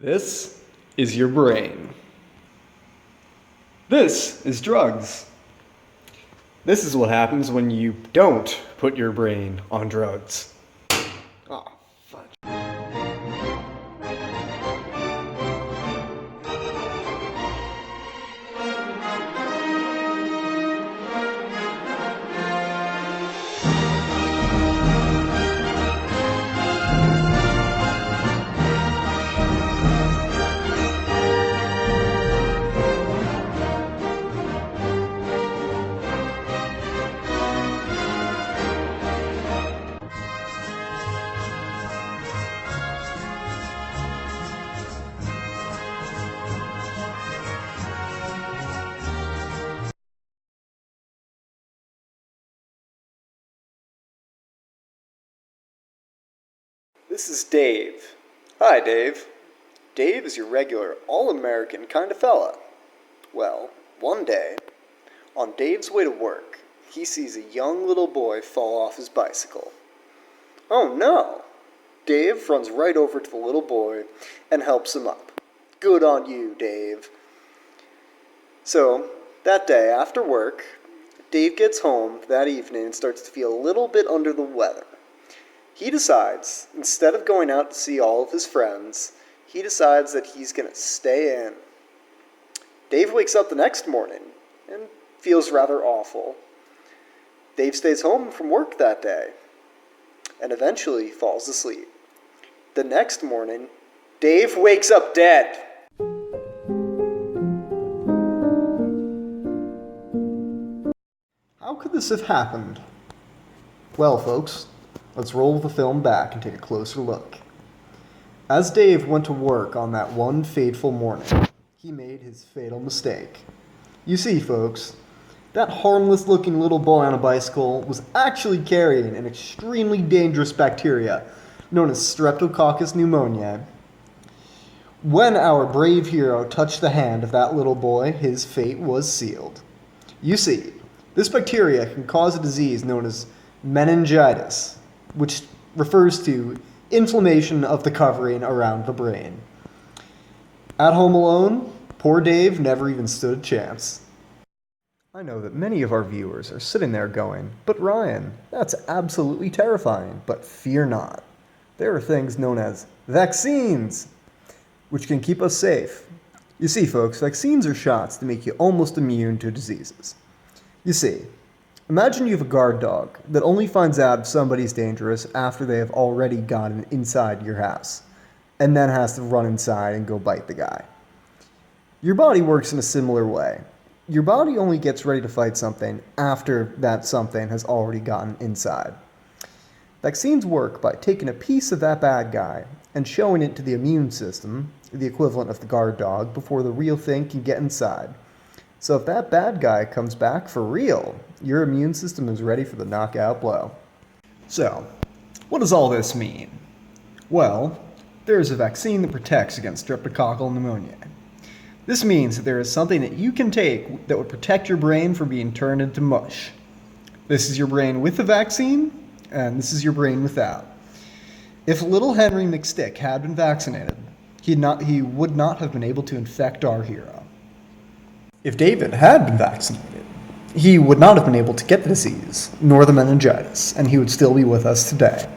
This is your brain. This is drugs. This is what happens when you don't put your brain on drugs. Oh, fudge. This is Dave. Hi, Dave. Dave is your regular, all-American kind of fella. Well, one day, on Dave's way to work, he sees a young little boy fall off his bicycle. Oh no! Dave runs right over to the little boy and helps him up. Good on you, Dave. So, that day after work, Dave gets home that evening and starts to feel a little bit under the weather. He decides, instead of going out to see all of his friends, he decides that he's going to stay in. Dave wakes up the next morning and feels rather awful. Dave stays home from work that day and eventually falls asleep. The next morning, Dave wakes up dead. How could this have happened? Well, folks, let's roll the film back and take a closer look. As Dave went to work on that one fateful morning, he made his fatal mistake. You see, folks, that harmless-looking little boy on a bicycle was actually carrying an extremely dangerous bacteria known as Streptococcus pneumoniae. When our brave hero touched the hand of that little boy, his fate was sealed. You see, this bacteria can cause a disease known as meningitis, which refers to inflammation of the covering around the brain. At home alone, poor Dave never even stood a chance. I know that many of our viewers are sitting there going, "But Ryan, that's absolutely terrifying." But fear not. There are things known as vaccines, which can keep us safe. You see, folks, vaccines are shots to make you almost immune to diseases. You see, imagine you have a guard dog that only finds out if somebody's dangerous after they have already gotten inside your house, and then has to run inside and go bite the guy. Your body works in a similar way. Your body only gets ready to fight something after that something has already gotten inside. Vaccines work by taking a piece of that bad guy and showing it to the immune system, the equivalent of the guard dog, before the real thing can get inside. So if that bad guy comes back for real, your immune system is ready for the knockout blow. So, what does all this mean? Well, there is a vaccine that protects against streptococcal pneumonia. This means that there is something that you can take that would protect your brain from being turned into mush. This is your brain with the vaccine, and this is your brain without. If little Henry McStick had been vaccinated, he would not have been able to infect our hero. If David had been vaccinated, he would not have been able to get the disease, nor the meningitis, and he would still be with us today.